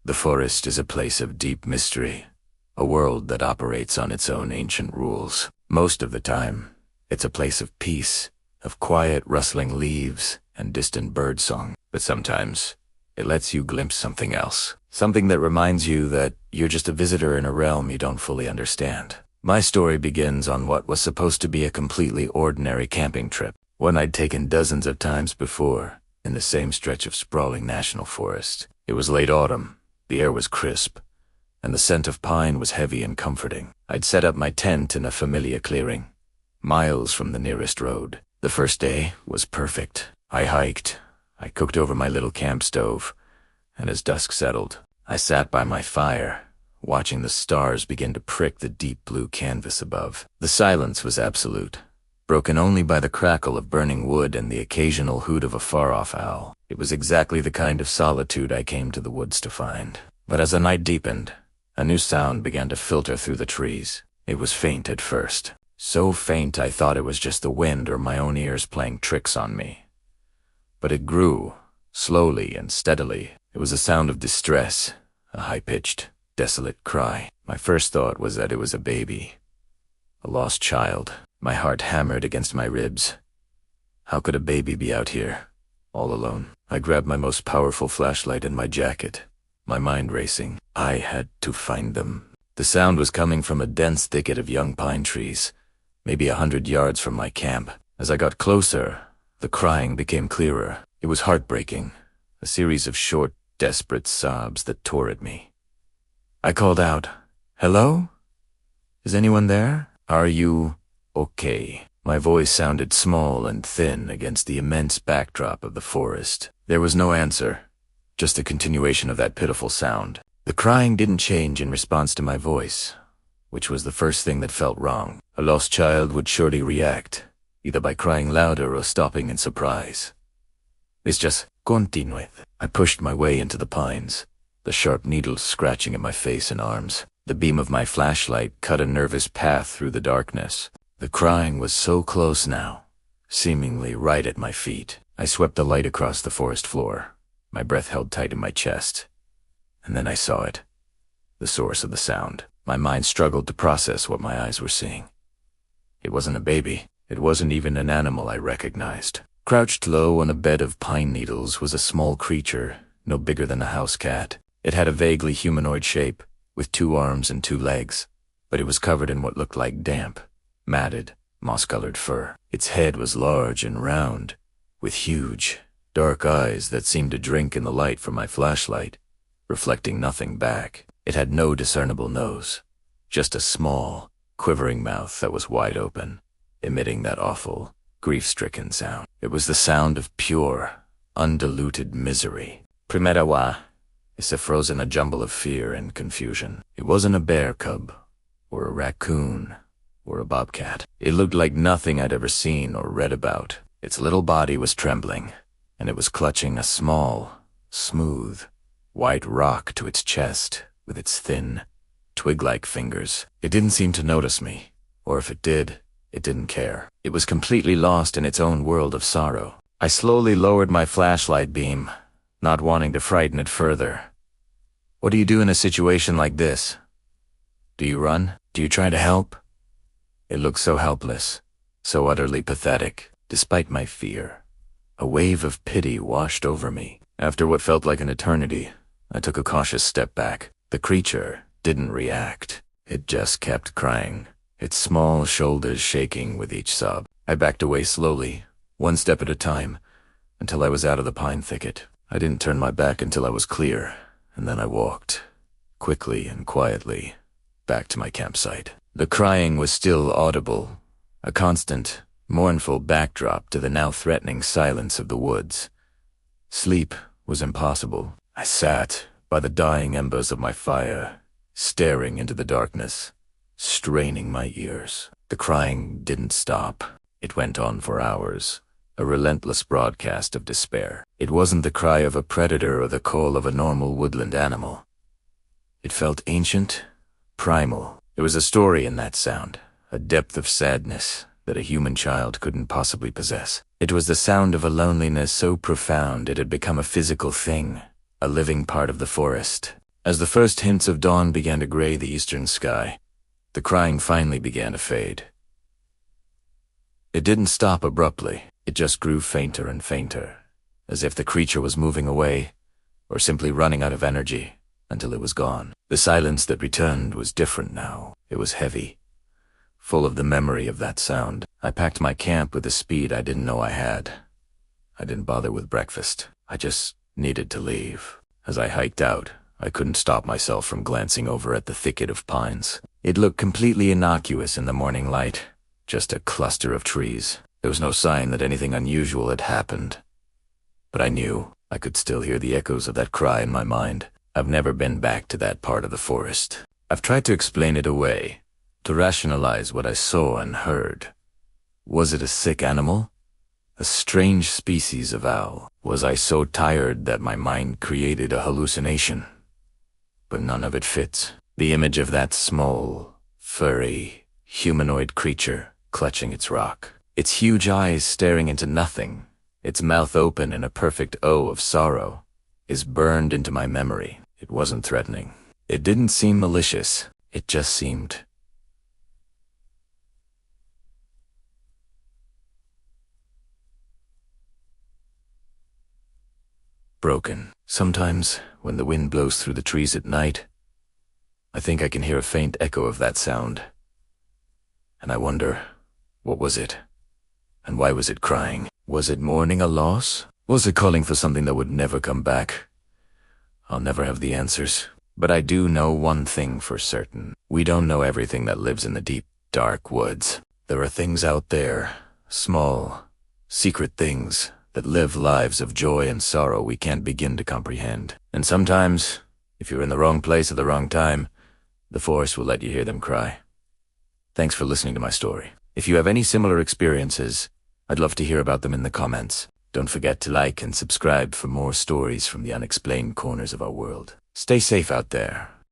The forest is a place of deep mystery, a world that operates on its own ancient rules. Most of the time, it's a place of peace, of quiet rustling leaves and distant birdsong. But sometimes, it lets you glimpse something else. Something that reminds you that you're just a visitor in a realm you don't fully understand. My story begins on what was supposed to be a completely ordinary camping trip, one I'd taken dozens of times before, in the same stretch of sprawling national forest. It was late autumn, the air was crisp, and the scent of pine was heavy and comforting. I'd set up my tent in a familiar clearing, miles from the nearest road. The first day was perfect. I hiked, I cooked over my little camp stove, and as dusk settled, I sat by my fire, watching the stars begin to prick the deep blue canvas above. The silence was absolute, broken only by the crackle of burning wood and the occasional hoot of a far-off owl. It was exactly the kind of solitude I came to the woods to find. But as the night deepened, a new sound began to filter through the trees. It was faint at first, so faint I thought it was just the wind or my own ears playing tricks on me. But it grew, slowly and steadily. It was a sound of distress, a high-pitched, desolate cry. My first thought was that it was a baby, a lost child. My heart hammered against my ribs. How could a baby be out here, all alone? I grabbed my most powerful flashlight and my jacket, my mind racing. I had to find them. The sound was coming from a dense thicket of young pine trees, maybe 100 yards from my camp. As I got closer, the crying became clearer. It was heartbreaking, a series of short, desperate sobs that tore at me. I called out, "Hello? Is anyone there? Are you okay?" My voice sounded small and thin against the immense backdrop of the forest. There was no answer, just a continuation of that pitiful sound. The crying didn't change in response to my voice, which was the first thing that felt wrong. A lost child would surely react, either by crying louder or stopping in surprise. It's just continued. I pushed my way into the pines, the sharp needles scratching at my face and arms. The beam of my flashlight cut a nervous path through the darkness. The crying was so close now, seemingly right at my feet. I swept the light across the forest floor, my breath held tight in my chest. And then I saw it, the source of the sound. My mind struggled to process what my eyes were seeing. It wasn't a baby. It wasn't even an animal I recognized. Crouched low on a bed of pine needles was a small creature, no bigger than a house cat. It had a vaguely humanoid shape, with 2 arms and 2 legs, but it was covered in what looked like damp, matted, moss-colored fur. Its head was large and round, with huge, dark eyes that seemed to drink in the light from my flashlight, reflecting nothing back. It had no discernible nose, just a small, quivering mouth that was wide open, emitting that awful, grief-stricken sound. It was the sound of pure, undiluted misery. Primera wa is frozen a jumble of fear and confusion. It wasn't a bear cub, or a raccoon, or a bobcat. It looked like nothing I'd ever seen or read about. Its little body was trembling, and it was clutching a small, smooth, white rock to its chest with its thin, twig-like fingers. It didn't seem to notice me, or if it did, it didn't care. It was completely lost in its own world of sorrow. I slowly lowered my flashlight beam, not wanting to frighten it further. What do you do in a situation like this? Do you run? Do you try to help? It looked so helpless, so utterly pathetic. Despite my fear, a wave of pity washed over me. After what felt like an eternity, I took a cautious step back. The creature didn't react. It just kept crying, its small shoulders shaking with each sob. I backed away slowly, one step at a time, until I was out of the pine thicket. I didn't turn my back until I was clear, and then I walked, quickly and quietly, back to my campsite. The crying was still audible, a constant, mournful backdrop to the now threatening silence of the woods. Sleep was impossible. I sat by the dying embers of my fire, staring into the darkness, straining my ears. The crying didn't stop. It went on for hours, a relentless broadcast of despair. It wasn't the cry of a predator or the call of a normal woodland animal. It felt ancient, primal. There was a story in that sound, a depth of sadness that a human child couldn't possibly possess. It was the sound of a loneliness so profound it had become a physical thing, a living part of the forest, As the first hints of dawn began to gray the eastern sky, the crying finally began to fade. It didn't stop abruptly, it just grew fainter and fainter, as if the creature was moving away, or simply running out of energy, until it was gone. The silence that returned was different now. It was heavy, full of the memory of that sound. I packed my camp with a speed I didn't know I had. I didn't bother with breakfast. I just needed to leave. As I hiked out, I couldn't stop myself from glancing over at the thicket of pines. It looked completely innocuous in the morning light, just a cluster of trees. There was no sign that anything unusual had happened. But I knew I could still hear the echoes of that cry in my mind. I've never been back to that part of the forest. I've tried to explain it away, to rationalize what I saw and heard. Was it a sick animal? A strange species of owl? Was I so tired that my mind created a hallucination? But none of it fits. The image of that small, furry, humanoid creature clutching its rock, its huge eyes staring into nothing, its mouth open in a perfect O of sorrow, is burned into my memory. It wasn't threatening. It didn't seem malicious. It just seemed broken. Sometimes, when the wind blows through the trees at night, I think I can hear a faint echo of that sound. And I wonder, what was it? And why was it crying? Was it mourning a loss? Was it calling for something that would never come back? I'll never have the answers. But I do know one thing for certain. We don't know everything that lives in the deep, dark woods. There are things out there, small, secret things, that live lives of joy and sorrow we can't begin to comprehend. And sometimes, if you're in the wrong place at the wrong time, the forest will let you hear them cry. Thanks for listening to my story. If you have any similar experiences, I'd love to hear about them in the comments. Don't forget to like and subscribe for more stories from the unexplained corners of our world. Stay safe out there.